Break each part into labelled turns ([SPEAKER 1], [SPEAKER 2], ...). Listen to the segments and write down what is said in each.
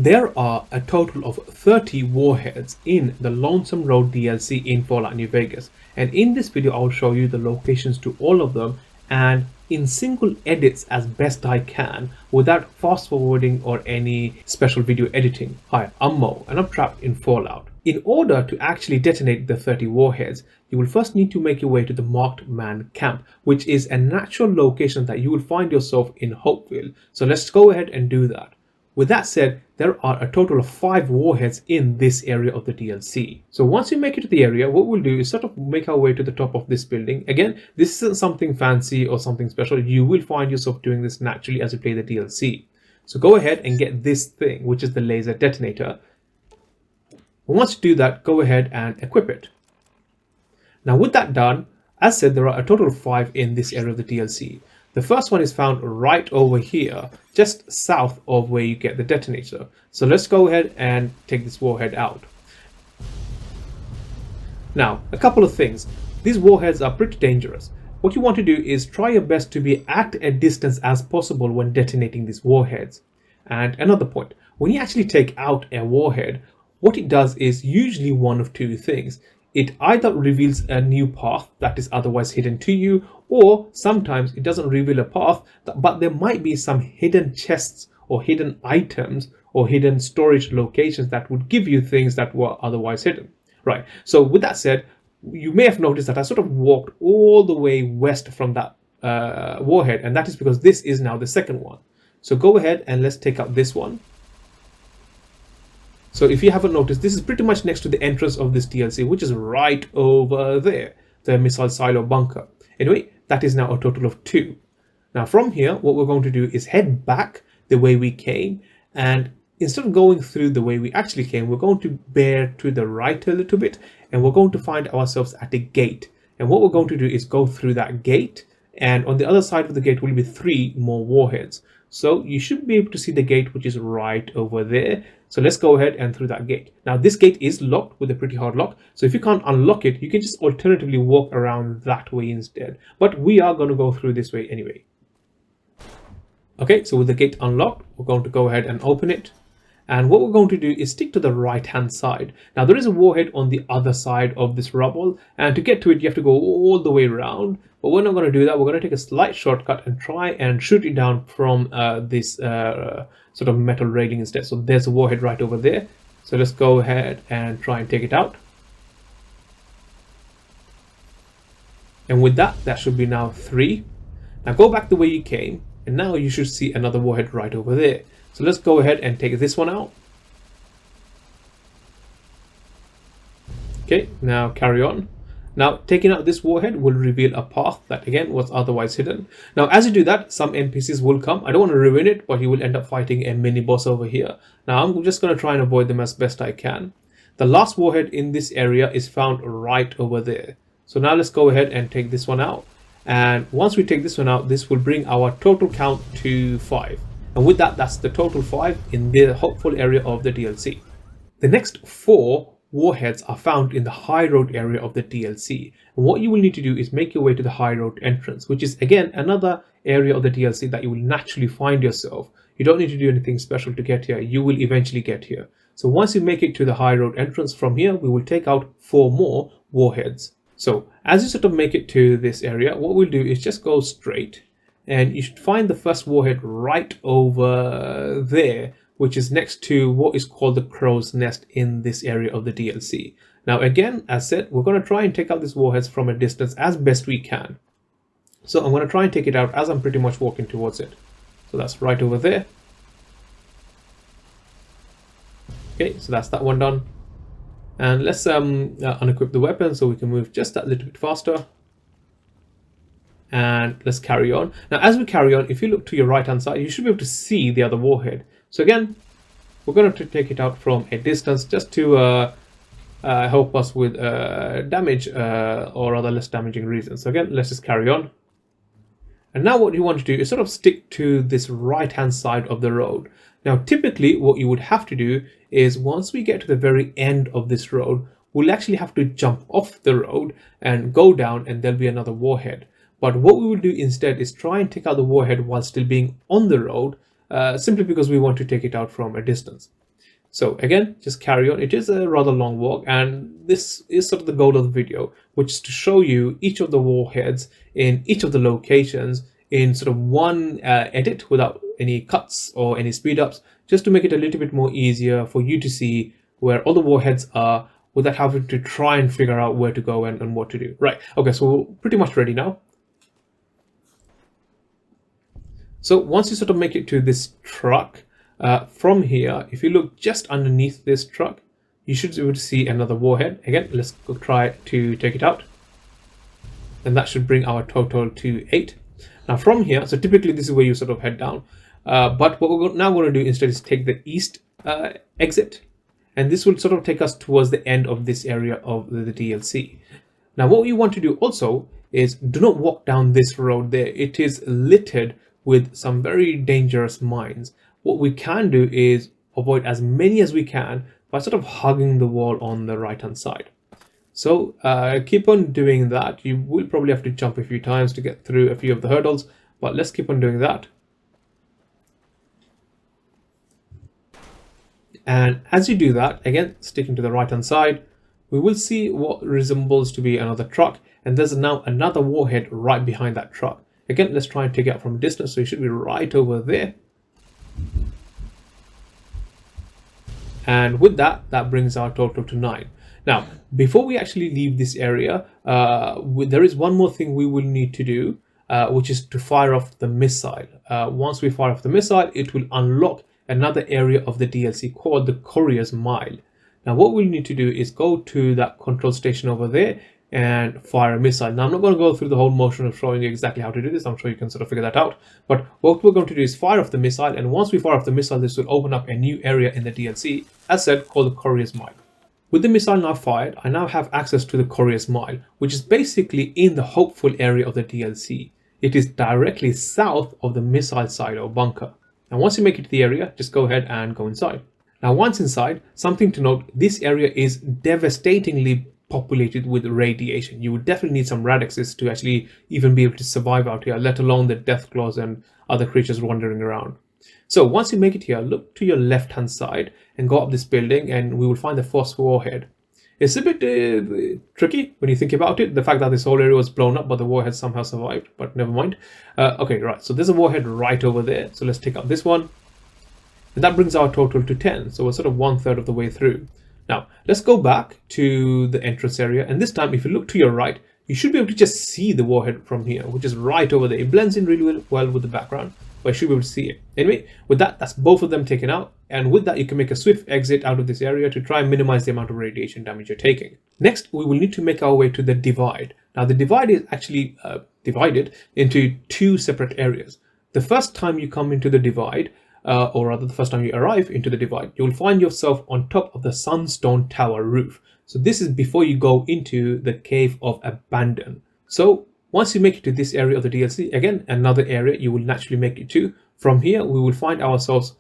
[SPEAKER 1] There are a total of 30 warheads in the Lonesome Road DLC in Fallout New Vegas, and in this video I'll show you the locations to all of them and in single edits as best I can without fast forwarding or any special video editing. Hi, I'm Mo and I'm trapped in Fallout. In order to actually detonate the 30 warheads, you will first need to make your way to the Marked Man camp, which is a natural location that you will find yourself in Hopeville. So let's go ahead and do that. With that said, there are a total of 5 warheads in this area of the DLC. So once you make it to the area, what we'll do is sort of make our way to the top of this building. Again, this isn't something fancy or something special. You will find yourself doing this naturally as you play the DLC. So go ahead and get this thing, which is the laser detonator. Once you do that, go ahead and equip it. Now with that done, as said, there are a total of 5 in this area of the DLC. The first one is found right over here, just south of where you get the detonator. So let's go ahead and take this warhead out. Now, a couple of things. These warheads are pretty dangerous. What you want to do is try your best to be at a distance as possible when detonating these warheads. And another point, when you actually take out a warhead, what it does is usually one of two things. It either reveals a new path that is otherwise hidden to you, or sometimes it doesn't reveal a path, but there might be some hidden chests or hidden items or hidden storage locations that would give you things that were otherwise hidden. Right, so with that said, you may have noticed that I sort of walked all the way west from that warhead, and that is because this is now the second one. So go ahead and let's take out this one. So if you haven't noticed, this is pretty much next to the entrance of this DLC, which is right over there, the missile silo bunker. Anyway, that is now a total of 2. Now from here, what we're going to do is head back the way we came, and instead of going through the way we actually came, we're going to bear to the right a little bit, and we're going to find ourselves at a gate. And what we're going to do is go through that gate, and on the other side of the gate will be 3 more warheads. So you should be able to see the gate, which is right over there. So let's go ahead and through that gate. Now this gate is locked with a pretty hard lock. So if you can't unlock it, you can just alternatively walk around that way instead. But we are going to go through this way anyway. Okay, so with the gate unlocked, we're going to go ahead and open it. And what we're going to do is stick to the right hand side. Now there is a warhead on the other side of this rubble, and to get to it you have to go all the way around. But we're not going to do that. We're going to take a slight shortcut and try and shoot it down from this sort of metal railing instead. So there's a warhead right over there. So let's go ahead and try and take it out. And with that, that should be now 3. Now go back the way you came, and now you should see another warhead right over there. So let's go ahead and take this one out. Okay, now carry on. Now taking out this warhead will reveal a path that again was otherwise hidden. Now as you do that, some NPCs will come. I don't want to ruin it, but you will end up fighting a mini boss over here. Now I'm just going to try and avoid them as best I can. The last warhead in this area is found right over there. So now let's go ahead and take this one out. And once we take this one out, this will bring our total count to 5. And with that, that's the total 5 in the hopeful area of the DLC. The next 4 warheads are found in the high road area of the DLC. And what you will need to do is make your way to the high road entrance, which is again another area of the DLC that you will naturally find yourself. You don't need to do anything special to get here. You will eventually get here. So once you make it to the high road entrance, from here we will take out 4 more warheads. So as you sort of make it to this area, what we'll do is just go straight, and you should find the first warhead right over there, which is next to what is called the crow's nest in this area of the DLC. Now again, as said, we're going to try and take out these warheads from a distance as best we can. So I'm going to try and take it out as I'm pretty much walking towards it. So that's right over there. Okay, so that's that one done. And let's unequip the weapon so we can move just that little bit faster. And let's carry on. Now as we carry on, if you look to your right hand side, you should be able to see the other warhead. So again, we're going to take it out from a distance just to help us with damage or other less damaging reasons. So again, let's just carry on. And now what you want to do is sort of stick to this right hand side of the road. Now typically what you would have to do is once we get to the very end of this road, we'll actually have to jump off the road and go down, and there'll be another warhead. But what we will do instead is try and take out the warhead while still being on the road, simply because we want to take it out from a distance. So again, just carry on. It is a rather long walk, and this is sort of the goal of the video, which is to show you each of the warheads in each of the locations in sort of one edit without any cuts or any speed ups, just to make it a little bit more easier for you to see where all the warheads are without having to try and figure out where to go and what to do. Right, okay, so we're pretty much ready now. So once you sort of make it to this truck, from here, if you look just underneath this truck, you should be able to see another warhead. Again, let's go try to take it out. And that should bring our total to 8. Now from here, so typically this is where you sort of head down. But what we're now going to do instead is take the east exit. And this will sort of take us towards the end of this area of the DLC. Now what we want to do also is do not walk down this road there. It is littered with some very dangerous mines. What we can do is avoid as many as we can by sort of hugging the wall on the right hand side. So keep on doing that. You will probably have to jump a few times to get through a few of the hurdles, but let's keep on doing that. And as you do that, again, sticking to the right hand side, we will see what resembles to be another truck, and there's now another warhead right behind that truck. Again, let's try and take it out from a distance, so it should be right over there. And with that, that brings our total to 9. Now, before we actually leave this area, there is one more thing we will need to do, which is to fire off the missile. Once we fire off the missile, it will unlock another area of the DLC called the Courier's Mile. Now, what we need to do is go to that control station over there and fire a missile. Now, I'm not going to go through the whole motion of showing you exactly how to do this. I'm sure you can sort of figure that out. But what we're going to do is fire off the missile. And once we fire off the missile, this will open up a new area in the DLC, as said, called the Courier's Mile. With the missile now fired, I now have access to the Courier's Mile, which is basically in the hopeful area of the DLC. It is directly south of the missile silo bunker. And once you make it to the area, just go ahead and go inside. Now, once inside, something to note, this area is devastatingly populated with radiation. You would definitely need some radixes to actually even be able to survive out here, let alone the death claws and other creatures wandering around. So once you make it here, look to your left hand side and go up this building, and we will find the first warhead. It's a bit tricky when you think about it, the fact that this whole area was blown up but the warhead somehow survived, but never mind. Okay, right, so there's a warhead right over there, so let's take out this one. And that brings our total to 10, so we're sort of 1/3 of the way through. Now, let's go back to the entrance area, and this time if you look to your right, you should be able to just see the warhead from here, which is right over there. It blends in really well with the background, but you should be able to see it. Anyway, with that, that's both of them taken out, and with that you can make a swift exit out of this area to try and minimize the amount of radiation damage you're taking. Next, we will need to make our way to the divide. Now, the divide is actually divided into 2 separate areas. The first time you come into the divide, or rather the first time you arrive into the divide, you'll find yourself on top of the Sunstone Tower roof. So this is before you go into the Cave of Abandon. So once you make it to this area of the DLC, again, another area you will naturally make it to. From here, we will find ourselves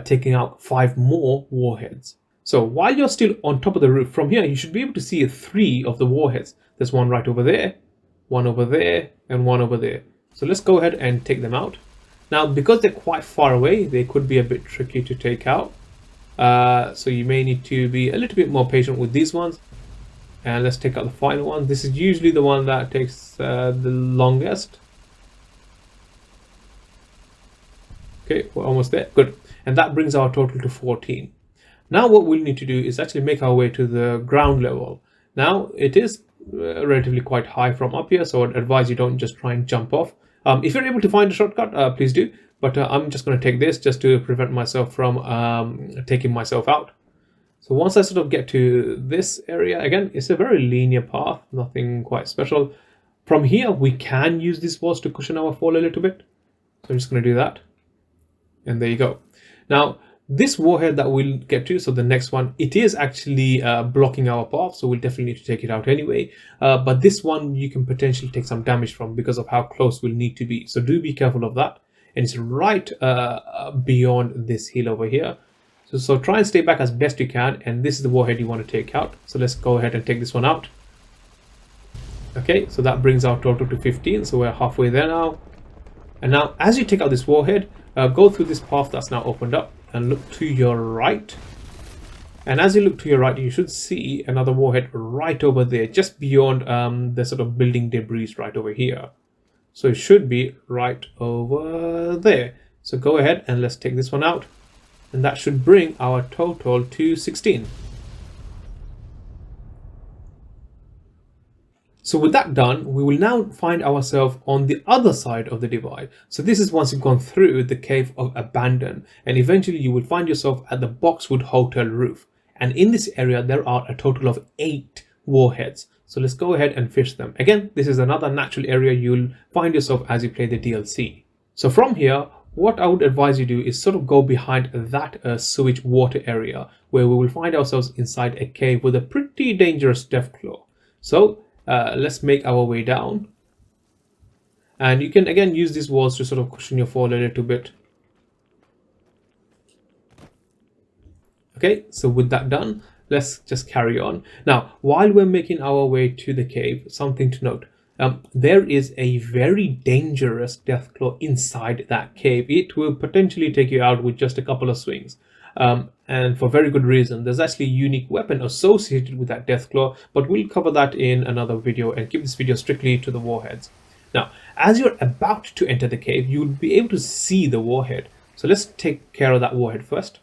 [SPEAKER 1] taking out 5 more warheads. So while you're still on top of the roof, from here, you should be able to see 3 of the warheads. There's one right over there, one over there, and one over there. So let's go ahead and take them out. Now, because they're quite far away, they could be a bit tricky to take out. So you may need to be a little bit more patient with these ones. And let's take out the final one. This is usually the one that takes the longest. Okay, we're almost there. Good. And that brings our total to 14. Now what we'll need to do is actually make our way to the ground level. Now, it is relatively quite high from up here, so I'd advise you don't just try and jump off. If you're able to find a shortcut, please do. But I'm just going to take this just to prevent myself from taking myself out. So once I sort of get to this area, again, it's a very linear path, nothing quite special. From here, we can use these walls to cushion our fall a little bit. So I'm just going to do that. And there you go. Now, this warhead that we'll get to, so the next one, it is actually blocking our path, so we'll definitely need to take it out anyway. But this one, you can potentially take some damage from because of how close we'll need to be. So do be careful of that. And it's right beyond this hill over here. So try and stay back as best you can, and this is the warhead you want to take out. So let's go ahead and take this one out. Okay, so that brings our total to 15, so we're halfway there now. And now, as you take out this warhead, go through this path that's now opened up, and look to your right. And as you look to your right, you should see another warhead right over there, just beyond the sort of building debris right over here. So it should be right over there. So go ahead and let's take this one out. And that should bring our total to 16. So with that done, we will now find ourselves on the other side of the divide. So this is once you've gone through the Cave of Abandon, and eventually you will find yourself at the Boxwood Hotel roof. And in this area, there are a total of 8 warheads. So let's go ahead and fish them. Again, this is another natural area you'll find yourself as you play the DLC. So from here, what I would advise you do is sort of go behind that sewage water area, where we will find ourselves inside a cave with a pretty dangerous Deathclaw. So let's make our way down, and you can again use these walls to sort of cushion your fall a little bit. Okay, so with that done, let's just carry on. Now, while we're making our way to the cave, something to note. There is a very dangerous Deathclaw inside that cave. It will potentially take you out with just a couple of swings. And for very good reason. There's actually a unique weapon associated with that Deathclaw, but we'll cover that in another video and keep this video strictly to the Warheads. Now, as you're about to enter the cave, you'll be able to see the Warhead. So let's take care of that Warhead first.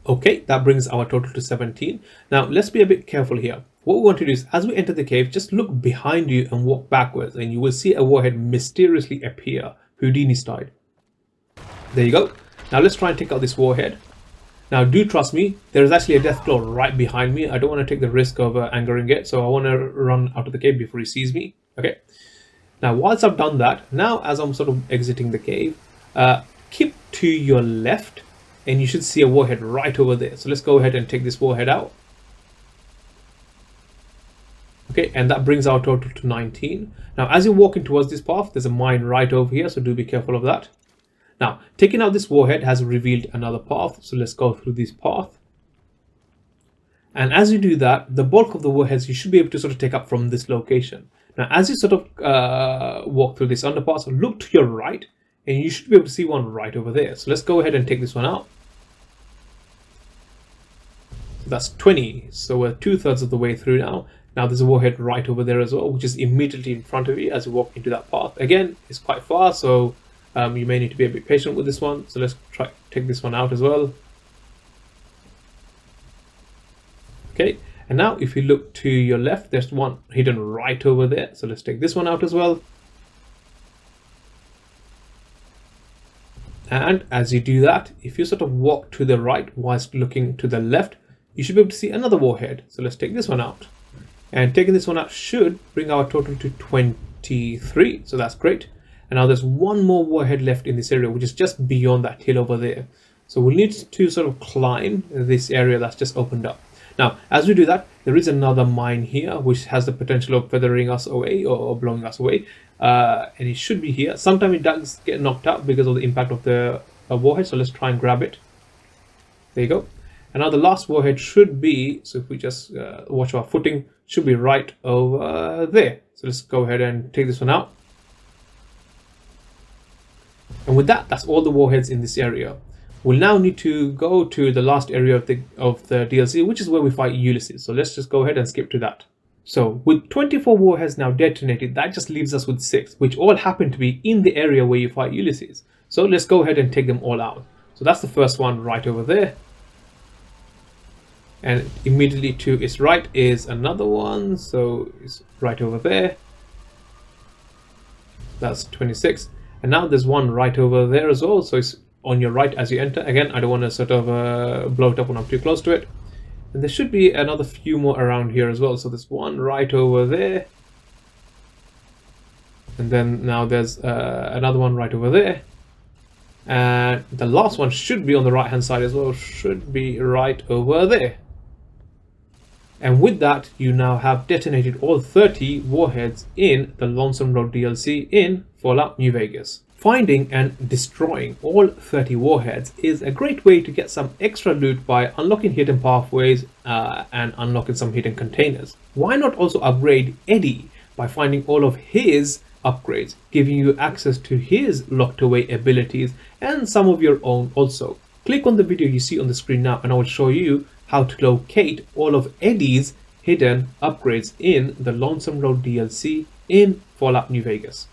[SPEAKER 1] Okay, that brings our total to 17. Now, let's be a bit careful here. What we want to do is, as we enter the cave, just look behind you and walk backwards, and you will see a warhead mysteriously appear, Houdini style. There you go. Now let's try and take out this warhead. Now do trust me, there is actually a Deathclaw right behind me. I don't want to take the risk of angering it, so I want to run out of the cave before he sees me. Okay. Now once I've done that, now as I'm sort of exiting the cave, keep to your left, and you should see a warhead right over there. So let's go ahead and take this warhead out. Okay, and that brings our total to 19. Now, as you're walking towards this path, there's a mine right over here, so do be careful of that. Now, taking out this warhead has revealed another path, so let's go through this path. And as you do that, the bulk of the warheads you should be able to sort of take up from this location. Now, as you sort of walk through this underpass, look to your right, and you should be able to see one right over there. So let's go ahead and take this one out. So that's 20, so we're 2/3 of the way through now. Now there's a warhead right over there as well, which is immediately in front of you as you walk into that path. Again, it's quite far, so you may need to be a bit patient with this one. So let's try take this one out as well. Okay, and now if you look to your left, there's one hidden right over there. So let's take this one out as well. And as you do that, if you sort of walk to the right whilst looking to the left, you should be able to see another warhead. So let's take this one out. And taking this one out should bring our total to 23, so that's great. And now there's one more warhead left in this area, which is just beyond that hill over there. So we'll need to sort of climb this area that's just opened up. Now, as we do that, there is another mine here, which has the potential of feathering us away or blowing us away. And it should be here. Sometimes it does get knocked out because of the impact of the warhead, so let's try and grab it. There you go. And now the last warhead should be, so if we just watch our footing, should be right over there. So let's go ahead and take this one out. And with that, that's all the warheads in this area. We'll now need to go to the last area of the DLC, which is where we fight Ulysses. So let's just go ahead and skip to that. So with 24 warheads now detonated, that just leaves us with 6, which all happen to be in the area where you fight Ulysses. So let's go ahead and take them all out. So that's the first one right over there. And immediately to its right is another one, so it's right over there. That's 26. And now there's one right over there as well, so it's on your right as you enter. Again, I don't want to sort of blow it up when I'm too close to it. And there should be another few more around here as well. So there's one right over there. And then now there's another one right over there. And the last one should be on the right hand side as well, should be right over there. And with that, you now have detonated all 30 warheads in the Lonesome Road DLC in Fallout New Vegas. Finding and destroying all 30 warheads is a great way to get some extra loot by unlocking hidden pathways and unlocking some hidden containers. Why not also upgrade Eddie by finding all of his upgrades, giving you access to his locked away abilities and some of your own also. Click on the video you see on the screen now and I will show you how to locate all of Eddie's hidden upgrades in the Lonesome Road DLC in Fallout New Vegas.